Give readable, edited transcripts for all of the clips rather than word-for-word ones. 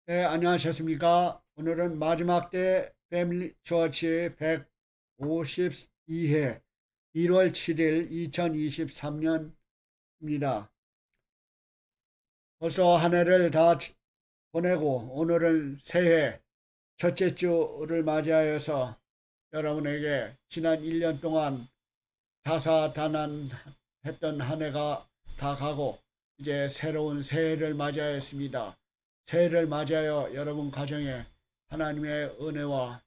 네, 안녕하셨습니까? 오늘은 마지막 때 패밀리 처치 152회 1월 7일 2023년입니다. 벌써 한 해를 다 보내고 오늘은 새해 첫째 주를 맞이하여서 여러분에게 지난 1년 동안 다사다난했던 한 해가 다 가고 이제 새로운 새해를 맞이하였습니다. 새해를 맞이하여 여러분 가정에 하나님의 은혜와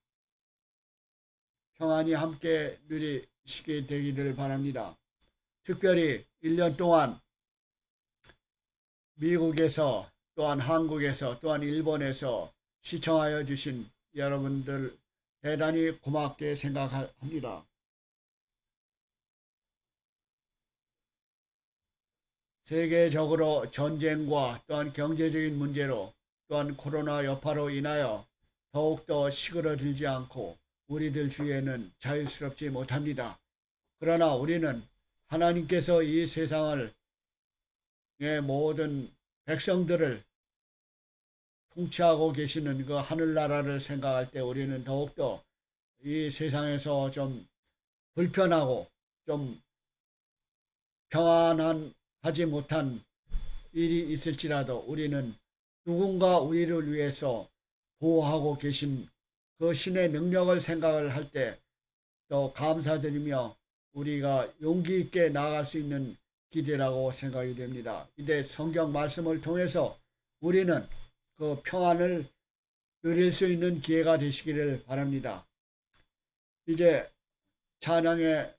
평안이 함께 누리시게 되기를 바랍니다. 특별히 1년 동안 미국에서 또한 한국에서 또한 일본에서 시청하여 주신 여러분들 대단히 고맙게 생각합니다. 세계적으로 전쟁과 또한 경제적인 문제로 또한 코로나 여파로 인하여 더욱더 시끄러들지 않고 우리들 주위에는 자유스럽지 못합니다. 그러나 우리는 하나님께서 이 세상을 모든 백성들을 통치하고 계시는 그 하늘나라를 생각할 때 우리는 더욱더 이 세상에서 좀 불편하고 좀 평안하지 못한 일이 있을지라도 우리는 누군가 우리를 위해서 보호하고 계신 그 신의 능력을 생각을 할 때 또 감사드리며 우리가 용기 있게 나아갈 수 있는 기대라고 생각이 됩니다. 이제 성경 말씀을 통해서 우리는 그 평안을 누릴 수 있는 기회가 되시기를 바랍니다. 이제 찬양을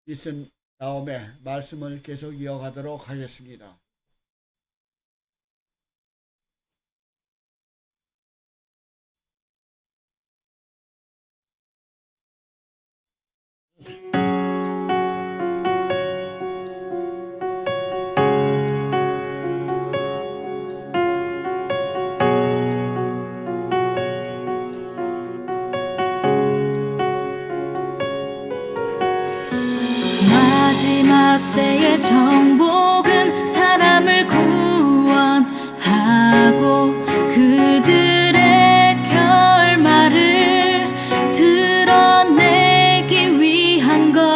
있은 다음에 말씀을 계속 이어가도록 하겠습니다. 마지막 때의 정복은 사람을 구원하고 그들의 결말을 드러내기 위한 것.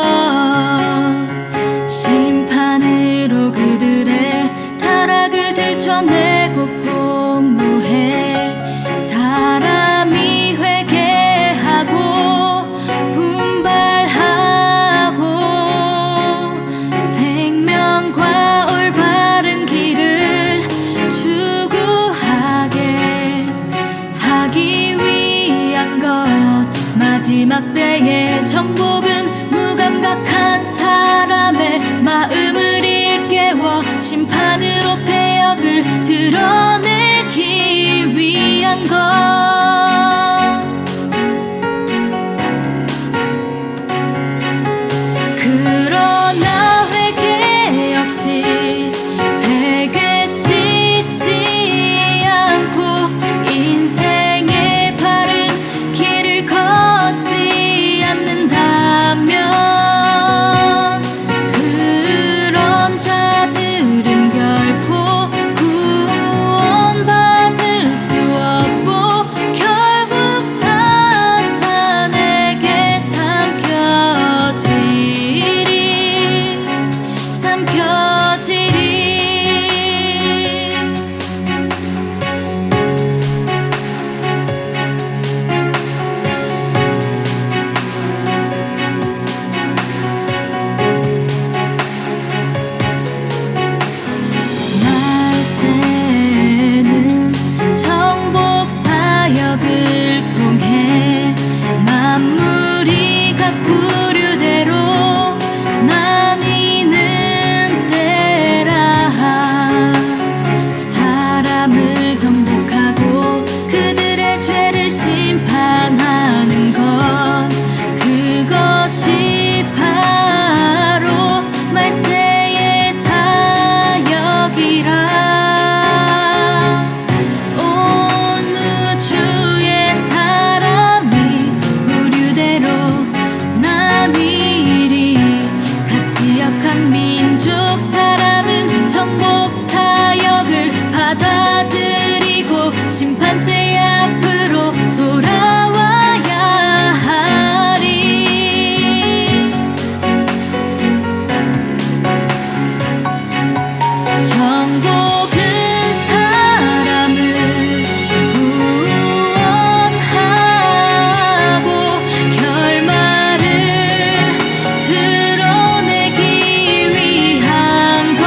정복은 사람을 구원하고 결말을 드러내기 위한 것.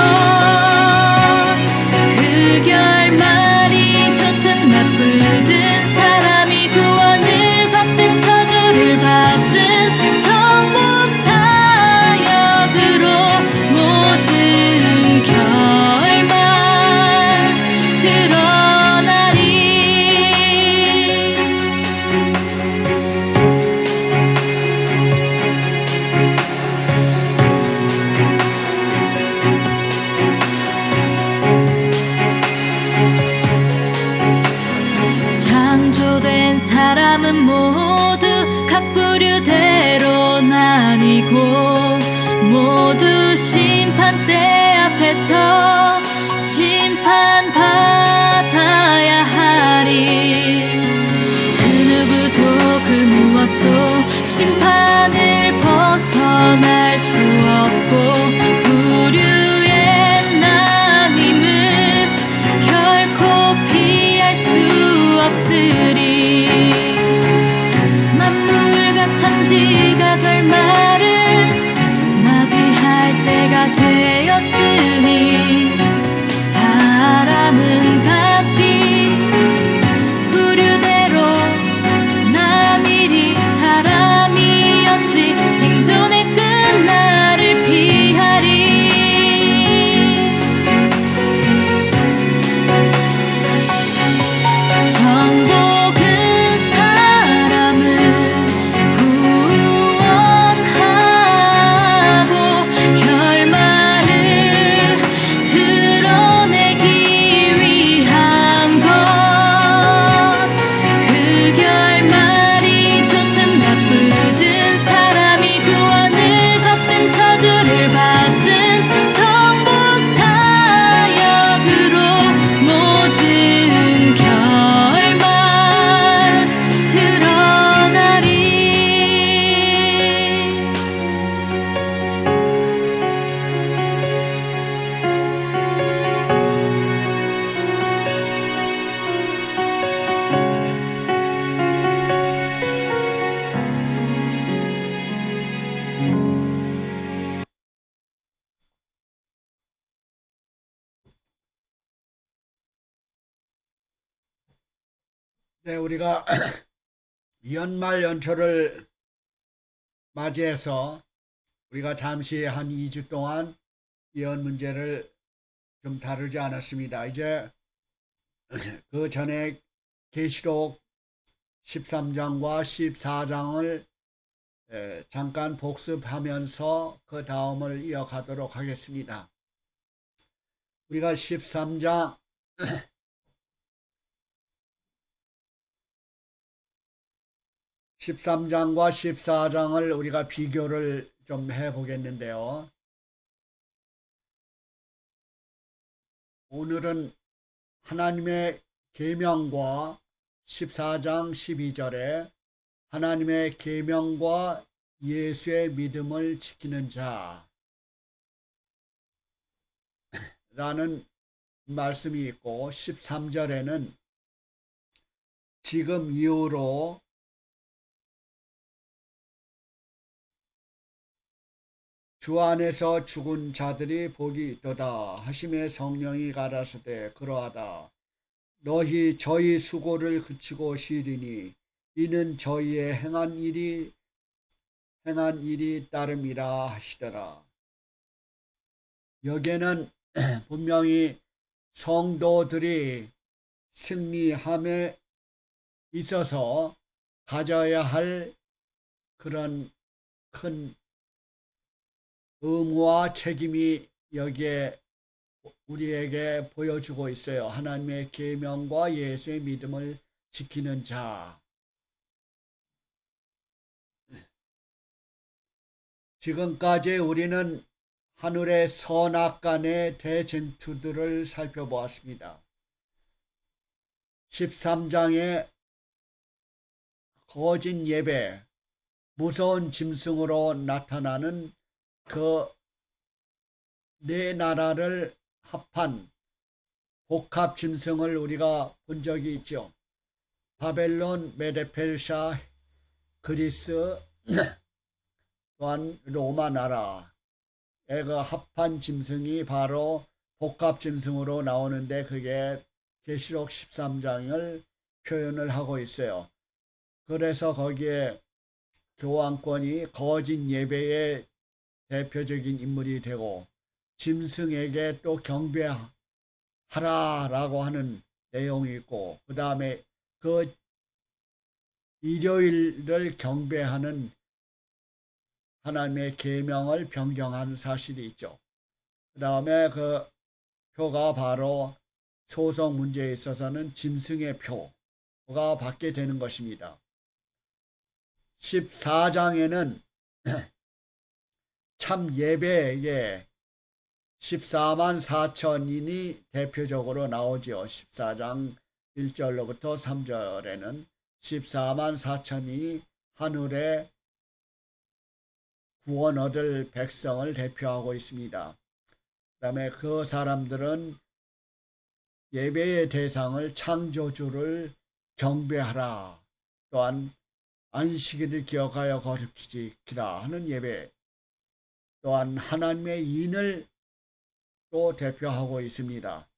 그 결말이 좋든 나쁘든 사람이 구원을 받든 저주를 받든 정복 사역으로 모든 결말 드러나리. 창조된 사람은 모두 각 부류대로 나뉘고 모두 심판대 앞에서 심판받아야 하리. 그 누구도 그 무엇도 심판을 벗어날 수 없고 부류의 나님을 결코 피할 수 없으리. 만물과 천지가 결말을 맞이할 때가 되었으니 사람은 각기 부류대로 나뉘리. 사람이었지 생존의 끝날을 피하리. 정복은 사람을 구원하고 결말을 드러내기 위한 것. 그 결말이 좋든 나쁘든 사람이 구원을 받든 저주를 받든 정복 사역으로 모든 결말 드러나리. 네, 우리가 연말 연초를 맞이해서 우리가 잠시 한 2주 동안 예언 문제를 좀 다루지 않았습니다. 이제 그 전에 계시록 13장과 14장을 잠깐 복습하면서 그 다음을 이어가도록 하겠습니다. 우리가 13장 13장과 14장을 우리가 비교를 좀 해보겠는데요. 오늘은 하나님의 계명과 14장 12절에 하나님의 계명과 예수의 믿음을 지키는 자라는 말씀이 있고 13절에는 지금 이후로 주 안에서 죽은 자들이 복이 있도다 하심에 성령이 가라사대 그러하다. 너희 저희 수고를 그치고 쉬리니 이는 저희의 행한 일이 따름이라 하시더라. 여기에는 분명히 성도들이 승리함에 있어서 가져야 할 그런 큰 의무와 책임이 여기에 우리에게 보여주고 있어요. 하나님의 계명과 예수의 믿음을 지키는 자. 지금까지 우리는 하늘의 선악간의 대쟁투들을 살펴보았습니다. 13장의 거짓 예배, 무서운 짐승으로 나타나는 그 네 나라를 합한 복합 짐승을 우리가 본 적이 있죠. 바벨론, 메데페르샤, 그리스, 또한 로마 나라의 그 합한 짐승이 바로 복합 짐승으로 나오는데 그게 계시록 13장을 표현을 하고 있어요. 그래서 거기에 교황권이 거짓 예배의 대표적인 인물이 되고 짐승에게 또 경배하라라고 하는 내용이 있고 그 다음에 그 일요일을 경배하는 하나님의 계명을 변경한 사실이 있죠. 그 다음에 그 표가 바로 소송 문제에 있어서는 짐승의 표가 받게 되는 것입니다. 14장에는 참 예배에 14만 4천인이 대표적으로 나오죠. 14장 1절로부터 3절에는 14만 4천인이 하늘에 구원 얻을 백성을 대표하고 있습니다. 그 다음에 그 사람들은 예배의 대상을 창조주를 경배하라, 또한 안식일을 기억하여 거룩히 지키라 하는 예배, 또한 하나님의 인을 또 대표하고 있습니다.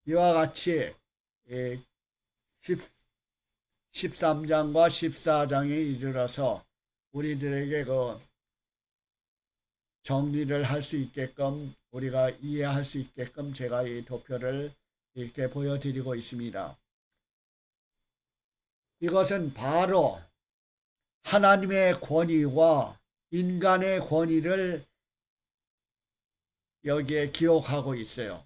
이와 같이 13장과 14장에 이르러서 우리들에게 그 정리를 할 수 있게끔 우리가 이해할 수 있게끔 제가 이 도표를 이렇게 보여드리고 있습니다. 이것은 바로 하나님의 권위와 인간의 권위를 여기에 기록하고 있어요.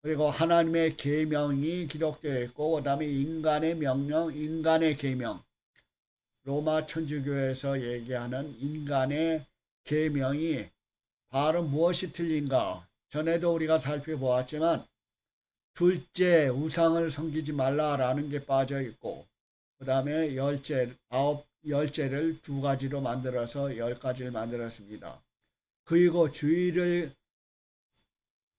그리고 하나님의 계명이 기록되어 있고 그 다음에 인간의 명령, 인간의 계명, 로마 천주교에서 얘기하는 인간의 계명이 바로 무엇이 틀린가? 전에도 우리가 살펴보았지만 둘째, 우상을 섬기지 말라라는 게 빠져 있고 그 다음에 열째를 두 가지로 만들어서 10가지를 만들었습니다. 그리고 주의를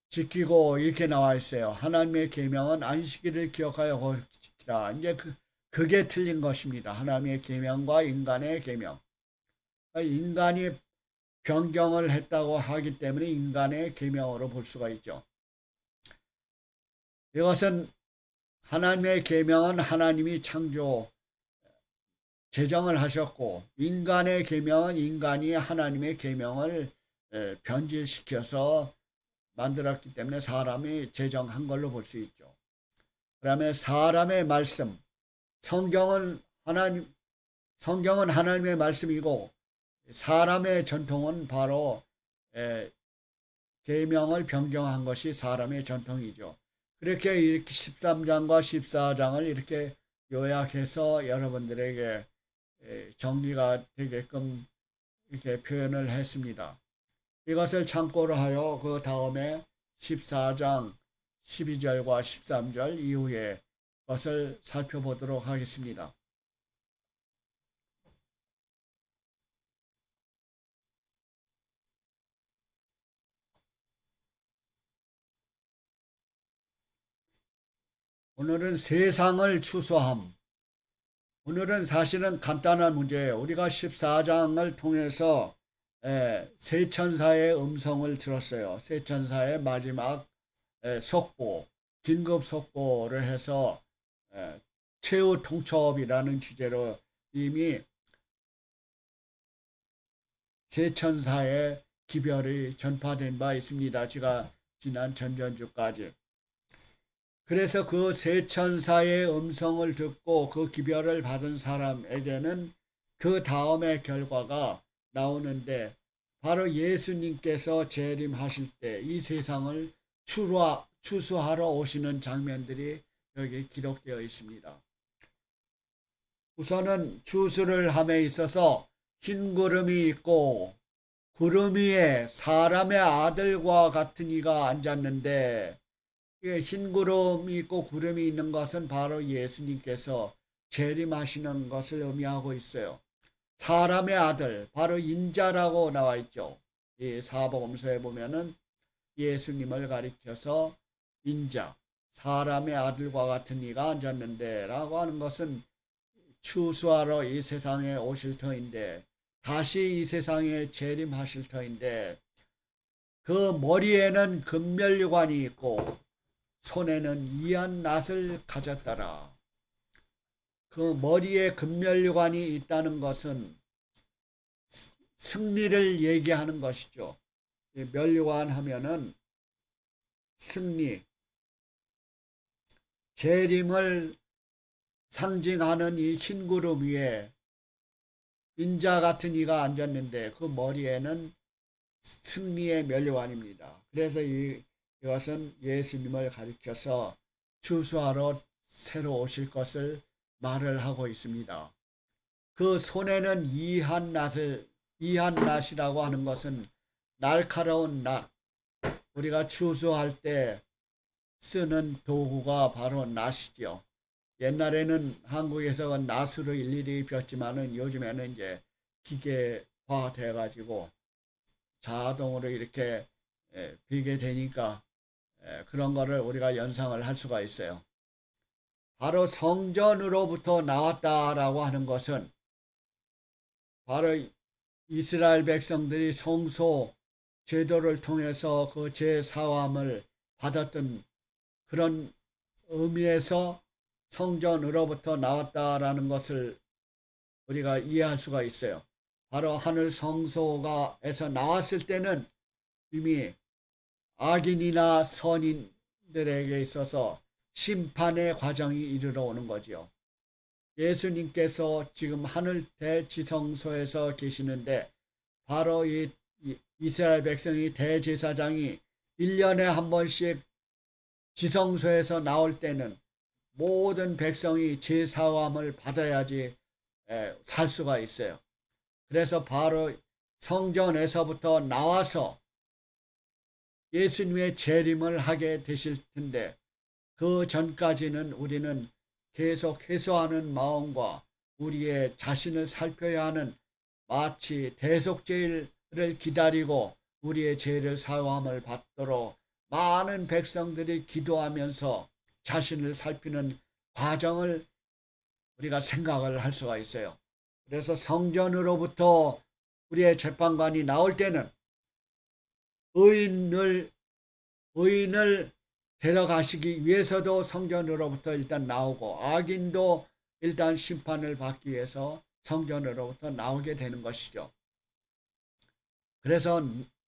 지키고 이렇게 나와 있어요. 하나님의 계명은 안식일을 기억하여 거룩히 지키라. 이제 그게 틀린 것입니다. 하나님의 계명과 인간의 계명. 인간이 변경을 했다고 하기 때문에 인간의 계명으로 볼 수가 있죠. 이것은 하나님의 계명은 하나님이 창조 제정을 하셨고 인간의 계명은 인간이 하나님의 계명을 변질시켜서 만들었기 때문에 사람이 제정한 걸로 볼 수 있죠. 그다음에 사람의 말씀, 성경은 하나님의 말씀이고 사람의 전통은 바로 계명을 변경한 것이 사람의 전통이죠. 이렇게 13장과 14장을 이렇게 요약해서 여러분들에게 정리가 되게끔 이렇게 표현을 했습니다. 이것을 참고로 하여 그 다음에 14장 12절과 13절 이후에 것을 살펴보도록 하겠습니다. 오늘은 세상을 추수함. 오늘은 사실은 간단한 문제예요. 우리가 14장을 통해서 세 천사의 음성을 들었어요. 세 천사의 마지막 속보, 긴급 속보를 해서 최후 통첩이라는 주제로 이미 세 천사의 기별이 전파된 바 있습니다. 제가 지난 전전주까지. 그래서 그 세 천사의 음성을 듣고 그 기별을 받은 사람에게는 그 다음의 결과가 나오는데 바로 예수님께서 재림하실 때 이 세상을 추수하러 오시는 장면들이 여기 기록되어 있습니다. 우선은 추수를 함에 있어서 흰 구름이 있고 구름 위에 사람의 아들과 같은 이가 앉았는데 흰 구름이 있고 구름이 있는 것은 바로 예수님께서 재림하시는 것을 의미하고 있어요. 사람의 아들, 바로 인자라고 나와 있죠. 이 사복음서에 보면은 예수님을 가리켜서 인자, 사람의 아들과 같은 이가 앉았는데 라고 하는 것은 추수하러 이 세상에 오실 터인데, 다시 이 세상에 재림하실 터인데, 그 머리에는 금면류관이 있고 손에는 이한 낫을 가졌더라. 그 머리에 금면류관이 있다는 것은 승리를 얘기하는 것이죠. 면류관 하면은 승리, 재림을 상징하는 이 흰 구름 위에 인자 같은 이가 앉았는데 그 머리에는 승리의 면류관입니다. 그래서 이것은 예수님을 가리켜서 추수하러 새로 오실 것을 말을 하고 있습니다. 그 손에는 이한낫이라고 하는 것은 날카로운 낫, 우리가 추수할 때 쓰는 도구가 바로 낫이죠. 옛날에는 한국에서 낫으로 일일이 폈지만은 요즘에는 이제 기계화 돼가지고 자동으로 이렇게 비게 되니까 그런 거를 우리가 연상을 할 수가 있어요. 바로 성전으로부터 나왔다라고 하는 것은 바로 이스라엘 백성들이 성소 제도를 통해서 그 제사함을 받았던 그런 의미에서 성전으로부터 나왔다라는 것을 우리가 이해할 수가 있어요. 바로 하늘 성소가에서 나왔을 때는 이미 악인이나 선인들에게 있어서 심판의 과정이 이르러 오는 거지요. 예수님께서 지금 하늘 대지성소에서 계시는데 바로 이 이스라엘 백성이 대제사장이 1년에 한 번씩 지성소에서 나올 때는 모든 백성이 제사함을 받아야지 살 수가 있어요. 그래서 바로 성전에서부터 나와서 예수님의 재림을 하게 되실 텐데 그 전까지는 우리는 계속 회소하는 마음과 우리의 자신을 살펴야 하는 마치 대속죄를 기다리고 우리의 죄를 사함을 받도록 많은 백성들이 기도하면서 자신을 살피는 과정을 우리가 생각을 할 수가 있어요. 그래서 성전으로부터 우리의 재판관이 나올 때는 의인을 데려가시기 위해서도 성전으로부터 일단 나오고 악인도 일단 심판을 받기 위해서 성전으로부터 나오게 되는 것이죠. 그래서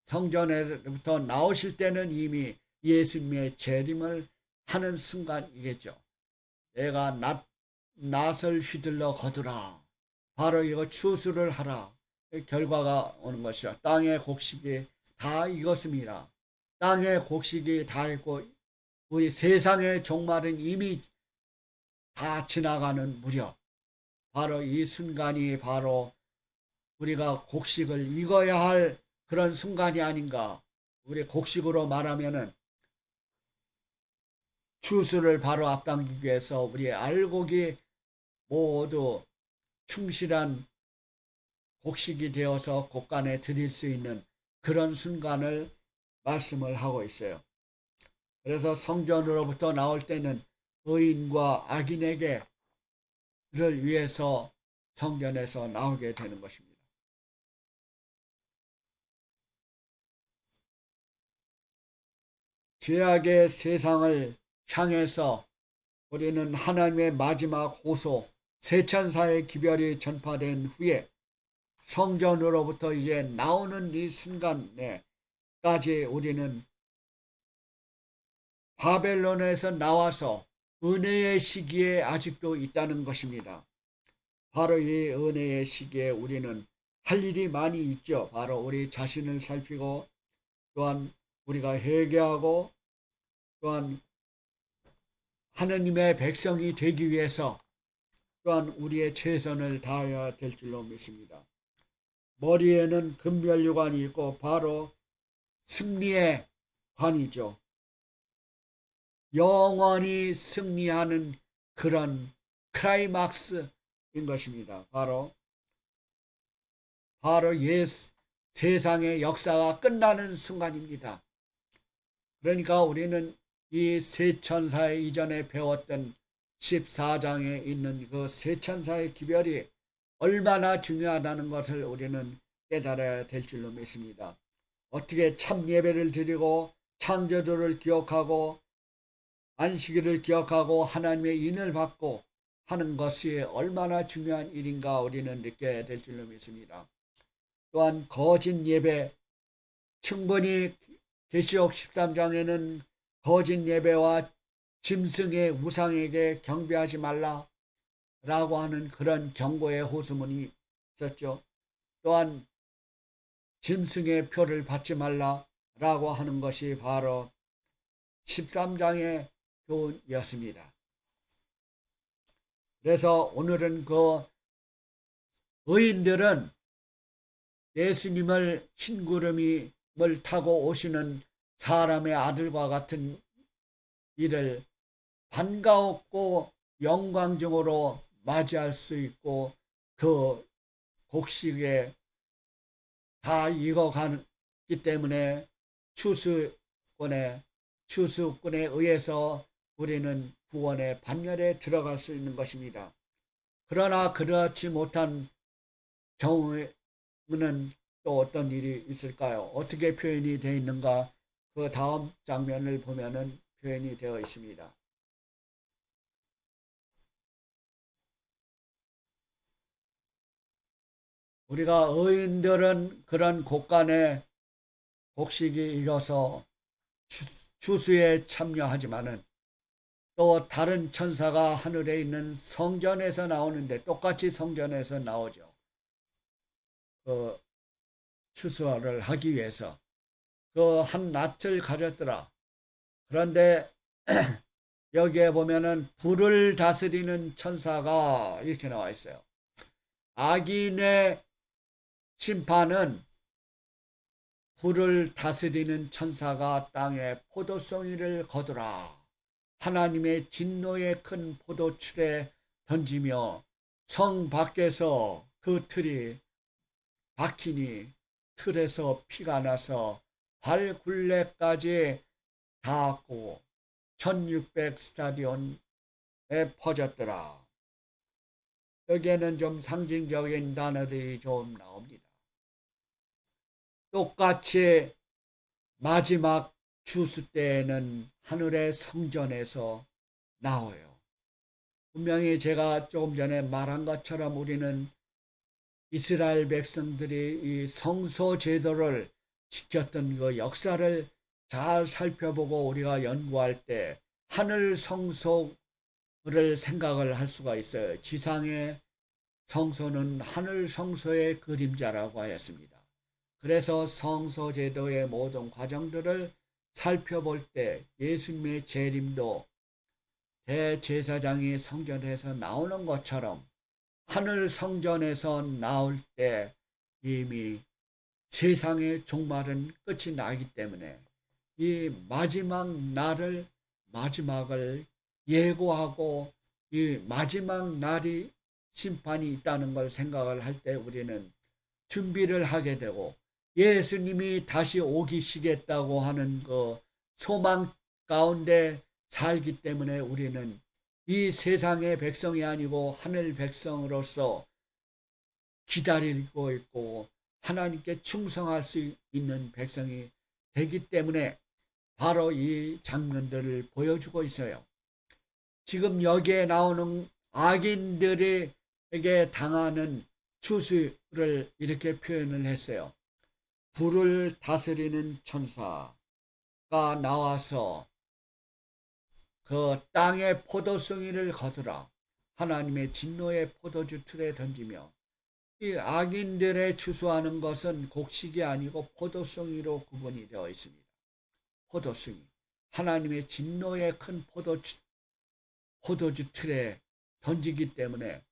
성전으로부터 나오실 때는 이미 예수님의 재림을 하는 순간이겠죠. 내가 낫을 휘둘러 거두라. 바로 이거 추수를 하라. 결과가 오는 것이요. 땅의 곡식이 다 익었습니다. 땅의 곡식이 다 있고 우리 세상의 종말은 이미 다 지나가는 무렵 바로 이 순간이 바로 우리가 곡식을 익어야 할 그런 순간이 아닌가. 우리 곡식으로 말하면은 추수를 바로 앞당기기 위해서 우리의 알곡이 모두 충실한 곡식이 되어서 곡간에 드릴 수 있는 그런 순간을 말씀을 하고 있어요. 그래서 성전으로부터 나올 때는 의인과 악인에게를 위해서 성전에서 나오게 되는 것입니다. 죄악의 세상을 향해서 우리는 하나님의 마지막 호소, 세천사의 기별이 전파된 후에 성전으로부터 이제 나오는 이 순간에까지 우리는 바벨론에서 나와서 은혜의 시기에 아직도 있다는 것입니다. 바로 이 은혜의 시기에 우리는 할 일이 많이 있죠. 바로 우리 자신을 살피고 또한 우리가 회개하고 또한 하느님의 백성이 되기 위해서 또한 우리의 최선을 다해야 될 줄로 믿습니다. 머리에는 금면류관이 있고 바로 승리의 관이죠. 영원히 승리하는 그런 클라이막스인 것입니다. 바로 세상의 역사가 끝나는 순간입니다. 그러니까 우리는 이 세 천사의 이전에 배웠던 14장에 있는 그 세 천사의 기별이 얼마나 중요하다는 것을 우리는 깨달아야 될 줄로 믿습니다. 어떻게 참 예배를 드리고 창조주를 기억하고 안식일을 기억하고 하나님의 인을 받고 하는 것이 얼마나 중요한 일인가 우리는 느껴야 될 줄로 믿습니다. 또한 거짓 예배, 충분히 계시록 13장에는 거짓 예배와 짐승의 우상에게 경배하지 말라 라고 하는 그런 경고의 호수문이 있었죠. 또한 짐승의 표를 받지 말라 라고 하는 것이 바로 13장의 교훈이었습니다. 그래서 오늘은 그 의인들은 예수님을 흰구름을 타고 오시는 사람의 아들과 같은 이를 반가웠고 영광중으로 맞이할 수 있고 그 곡식에 다 익어가기 때문에 추수꾼에 의해서 우리는 구원의 반열에 들어갈 수 있는 것입니다. 그러나 그렇지 못한 경우에는 또 어떤 일이 있을까요? 어떻게 표현이 되어 있는가? 그 다음 장면을 보면은 표현이 되어 있습니다. 우리가 의인들은 그런 곳간에 곡식이 익어서 추수에 참여하지만은 또 다른 천사가 하늘에 있는 성전에서 나오는데 똑같이 성전에서 나오죠. 그 추수를 하기 위해서 그 한 낫을 가졌더라. 그런데 여기에 보면은 불을 다스리는 천사가 이렇게 나와 있어요. 악인의 심판은 불을 다스리는 천사가 땅에 포도송이를 거두라. 하나님의 진노의 큰 포도출에 던지며 성 밖에서 그 틀이 박히니 틀에서 피가 나서 발굴레까지 닿았고 1600 스타디온에 퍼졌더라. 여기에는 좀 상징적인 단어들이 좀 나옵니다. 똑같이 마지막 추수 때에는 하늘의 성전에서 나와요. 분명히 제가 조금 전에 말한 것처럼 우리는 이스라엘 백성들이 이 성소 제도를 지켰던 그 역사를 잘 살펴보고 우리가 연구할 때 하늘 성소를 생각을 할 수가 있어요. 지상의 성소는 하늘 성소의 그림자라고 하였습니다. 그래서 성소 제도의 모든 과정들을 살펴볼 때 예수님의 재림도 대제사장이 성전에서 나오는 것처럼 하늘 성전에서 나올 때 이미 세상의 종말은 끝이 나기 때문에 이 마지막을 예고하고 이 마지막 날이 심판이 있다는 걸 생각을 할 때 우리는 준비를 하게 되고 예수님이 다시 오기시겠다고 하는 그 소망 가운데 살기 때문에 우리는 이 세상의 백성이 아니고 하늘 백성으로서 기다리고 있고 하나님께 충성할 수 있는 백성이 되기 때문에 바로 이 장면들을 보여주고 있어요. 지금 여기에 나오는 악인들에게 당하는 추수를 이렇게 표현을 했어요. 불을 다스리는 천사가 나와서 그 땅의 포도송이를 거두라. 하나님의 진노의 포도주 틀에 던지며 이 악인들의 추수하는 것은 곡식이 아니고 포도송이로 구분이 되어 있습니다. 포도송이. 하나님의 진노의 큰 포도주 틀에 던지기 때문에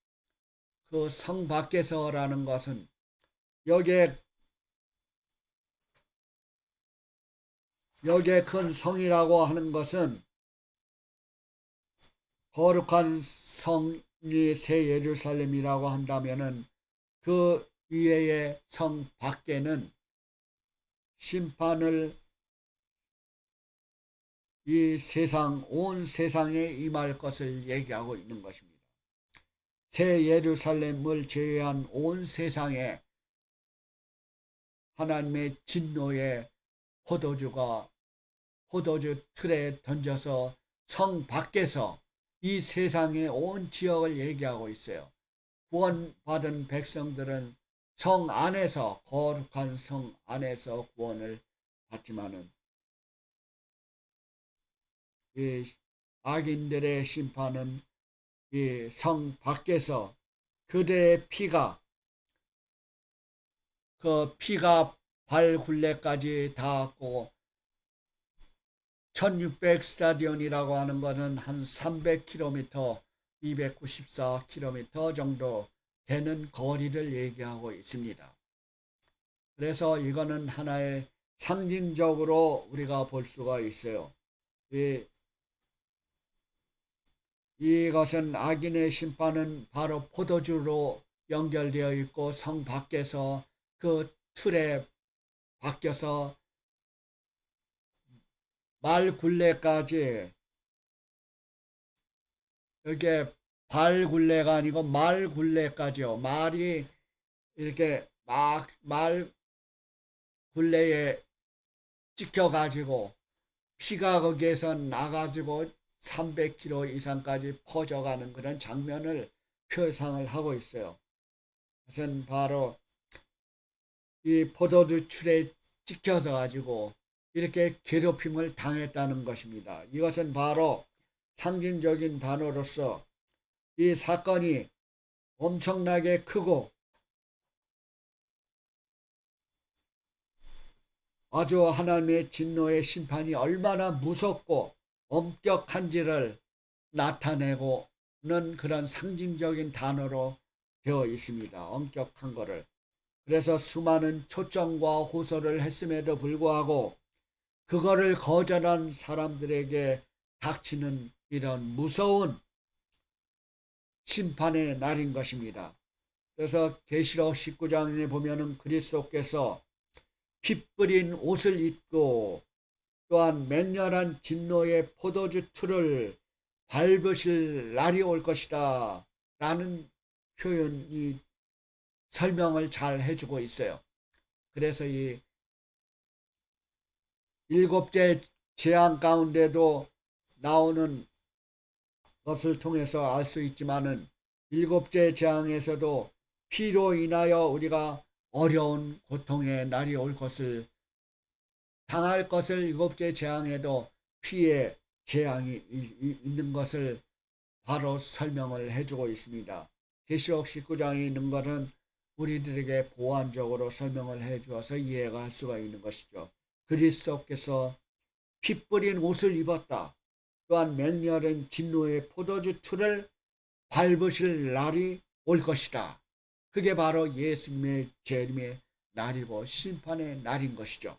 그 성 밖에서라는 것은 여기에 큰 성이라고 하는 것은 거룩한 성이 새 예루살렘이라고 한다면은 그 위에의 성 밖에는 심판을 이 세상, 온 세상에 임할 것을 얘기하고 있는 것입니다. 새 예루살렘을 제외한 온 세상에 하나님의 진노의 포도주 틀에 던져서 성 밖에서 이 세상의 온 지역을 얘기하고 있어요. 구원받은 백성들은 성 안에서, 거룩한 성 안에서 구원을 받지만은 이 악인들의 심판은 이 성 밖에서 그들의 피가, 그 피가 발 굴레까지 닿았고 1600 스타디온이라고 하는 것은 한 300km, 294km 정도 되는 거리를 얘기하고 있습니다. 그래서 이거는 하나의 상징적으로 우리가 볼 수가 있어요. 이것은 악인의 심판은 바로 포도주로 연결되어 있고 성 밖에서 그 틀에 바뀌어서 말 굴레까지, 이게 발 굴레가 아니고 말 굴레까지요. 말이 이렇게 말 굴레에 찍혀가지고 피가 거기에서 나가지고 300km 이상까지 퍼져가는 그런 장면을 표상을 하고 있어요. 그것은 바로 이 포도주 틀에 찍혀서 가지고 이렇게 괴롭힘을 당했다는 것입니다. 이것은 바로 상징적인 단어로서 이 사건이 엄청나게 크고 아주 하나님의 진노의 심판이 얼마나 무섭고 엄격한지를 나타내고는 그런 상징적인 단어로 되어 있습니다. 엄격한 거를. 그래서 수많은 초청과 호소를 했음에도 불구하고 그거를 거절한 사람들에게 닥치는 이런 무서운 심판의 날인 것입니다. 그래서 계시록 19장에 보면은 그리스도께서 피 뿌린 옷을 입고 또한 맹렬한 진노의 포도주 틀을 밟으실 날이 올 것이다 라는 표현이 설명을 잘 해주고 있어요. 그래서 이 일곱째 재앙 가운데도 나오는 것을 통해서 알 수 있지만은 일곱째 재앙에서도 피로 인하여 우리가 어려운 고통의 날이 올 것을 당할 것을 일곱째 재앙에도 피의 재앙이 있는 것을 바로 설명을 해주고 있습니다. 계시록 19장에 있는 것은 우리들에게 보완적으로 설명을 해주어서 이해가 할 수가 있는 것이죠. 그리스도께서 피 뿌린 옷을 입었다. 또한 맹렬한 진노의 포도주 틀을 밟으실 날이 올 것이다. 그게 바로 예수님의 재림의 날이고 심판의 날인 것이죠.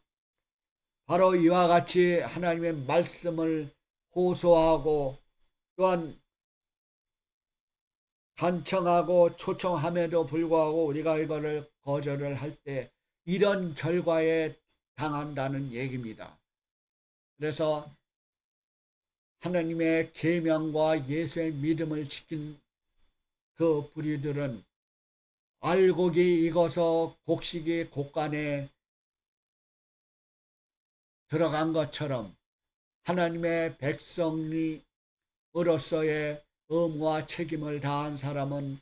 바로 이와 같이 하나님의 말씀을 호소하고 또한 간청하고 초청함에도 불구하고 우리가 이거를 거절을 할 때 이런 결과에 당한다는 얘기입니다. 그래서 하나님의 계명과 예수의 믿음을 지킨 그 부류들은 알곡이 익어서 곡식이 곡간에 들어간 것처럼 하나님의 백성으로서의 의무와 책임을 다한 사람은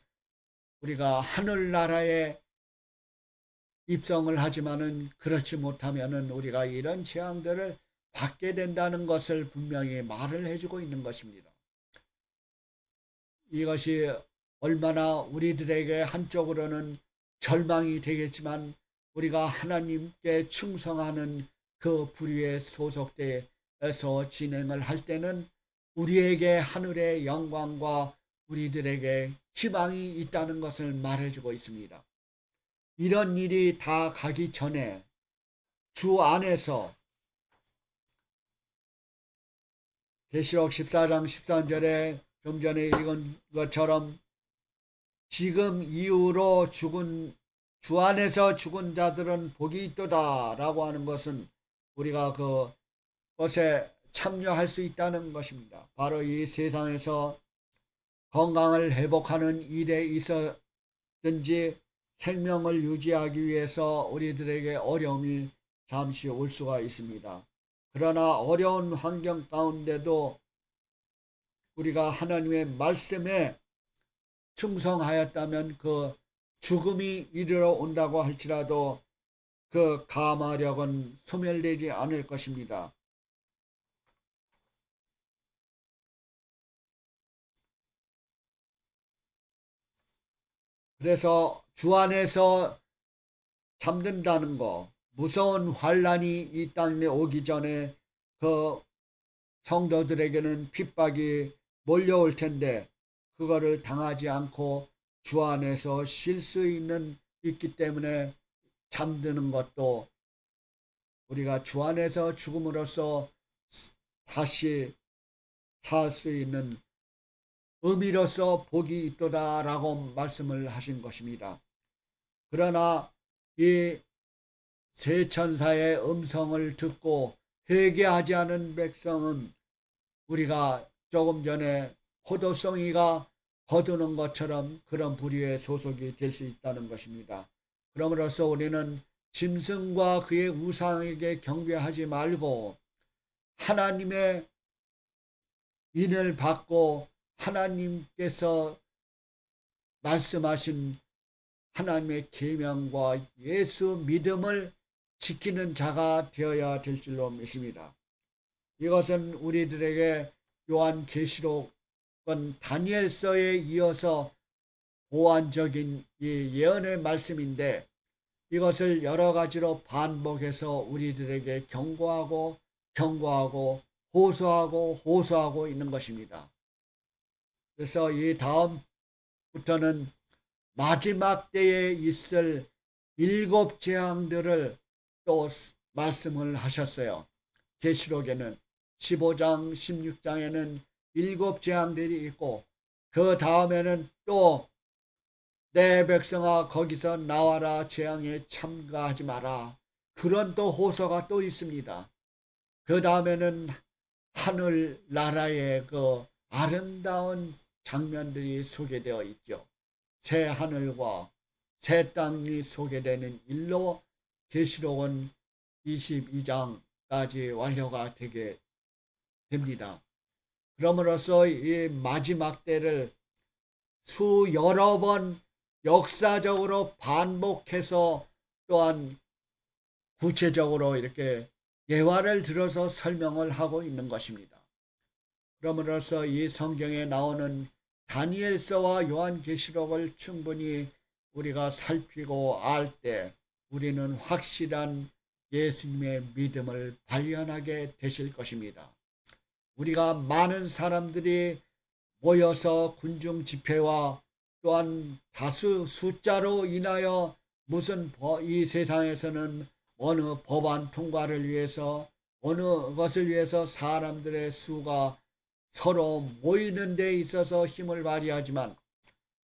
우리가 하늘나라에 입성을 하지만은 그렇지 못하면은 우리가 이런 재앙들을 받게 된다는 것을 분명히 말을 해주고 있는 것입니다. 이것이 얼마나 우리들에게 한쪽으로는 절망이 되겠지만 우리가 하나님께 충성하는 그 부류에 소속돼서 진행을 할 때는 우리에게 하늘의 영광과 우리들에게 희망이 있다는 것을 말해주고 있습니다. 이런 일이 다 가기 전에 주 안에서 계시록 14장 13절에 좀 전에 읽은 것처럼 지금 이후로 죽은 주 안에서 죽은 자들은 복이 있도다 라고 하는 것은 우리가 그 것에 참여할 수 있다는 것입니다. 바로 이 세상에서 건강을 회복하는 일에 있어든지 생명을 유지하기 위해서 우리들에게 어려움이 잠시 올 수가 있습니다. 그러나 어려운 환경 가운데도 우리가 하나님의 말씀에 충성하였다면 그 죽음이 이르러 온다고 할지라도 그 가마력은 소멸되지 않을 것입니다. 그래서 주 안에서 잠든다는 거, 무서운 환란이 이 땅에 오기 전에 그 성도들에게는 핍박이 몰려올 텐데 그거를 당하지 않고 주 안에서 쉴 수 있기 때문에 잠드는 것도 우리가 주 안에서 죽음으로써 다시 살 수 있는 의미로서 복이 있도다라고 말씀을 하신 것입니다. 그러나 이 세 천사의 음성을 듣고 회개하지 않은 백성은 우리가 조금 전에 포도송이가 거두는 것처럼 그런 부류의 소속이 될 수 있다는 것입니다. 그러므로서 우리는 짐승과 그의 우상에게 경배하지 말고 하나님의 인을 받고 하나님께서 말씀하신 하나님의 계명과 예수 믿음을 지키는 자가 되어야 될 줄로 믿습니다. 이것은 우리들에게 요한계시록은 다니엘서에 이어서 보완적인 이 예언의 말씀인데 이것을 여러 가지로 반복해서 우리들에게 경고하고 호소하고 있는 것입니다. 그래서 이 다음부터는 마지막 때에 있을 7 재앙들을 또 말씀을 하셨어요. 계시록에는 15장, 16장에는 7 재앙들이 있고 그 다음에는 또 내 백성아 거기서 나와라 재앙에 참가하지 마라. 그런 또 호소가 또 있습니다. 그 다음에는 하늘 나라의 그 아름다운 장면들이 소개되어 있죠. 새 하늘과 새 땅이 소개되는 일로 계시록은 22장까지 완료가 되게 됩니다. 그러므로서 이 마지막 때를 여러 번 역사적으로 반복해서 또한 구체적으로 이렇게 예화를 들어서 설명을 하고 있는 것입니다. 그러므로서 이 성경에 나오는 다니엘서와 요한계시록을 충분히 우리가 살피고 알 때 우리는 확실한 예수님의 믿음을 발견하게 되실 것입니다. 우리가 많은 사람들이 모여서 군중 집회와 또한 다수 숫자로 인하여 무슨 이 세상에서는 어느 법안 통과를 위해서 어느 것을 위해서 사람들의 수가 서로 모이는 데 있어서 힘을 발휘하지만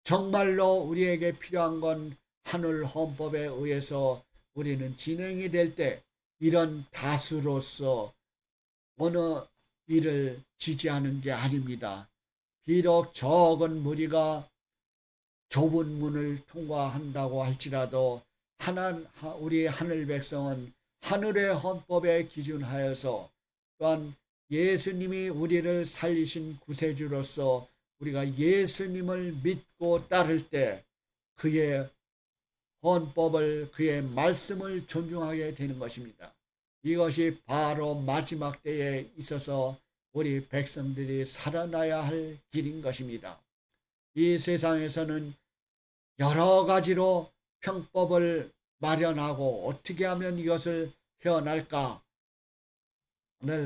정말로 우리에게 필요한 건 하늘 헌법에 의해서 우리는 진행이 될 때 이런 다수로서 어느 일을 지지하는 게 아닙니다. 비록 적은 무리가 좁은 문을 통과한다고 할지라도 우리 하늘 백성은 하늘의 헌법에 기준하여서 또한 예수님이 우리를 살리신 구세주로서 우리가 예수님을 믿고 따를 때 그의 헌법을 그의 말씀을 존중하게 되는 것입니다. 이것이 바로 마지막 때에 있어서 우리 백성들이 살아나야 할 길인 것입니다. 이 세상에서는 여러 가지로 평법을 마련하고 어떻게 하면 이것을 헤어날까를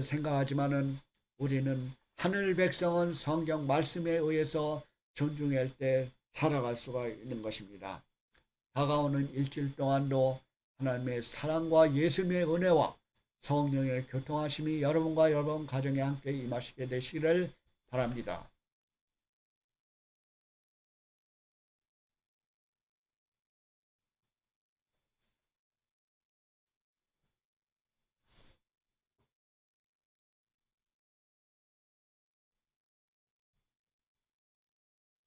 생각하지만은 우리는 하늘 백성은 성경 말씀에 의해서 존중할 때 살아갈 수가 있는 것입니다. 다가오는 일주일 동안도 하나님의 사랑과 예수님의 은혜와 성령의 교통하심이 여러분과 여러분 가정에 함께 임하시게 되시기를 바랍니다.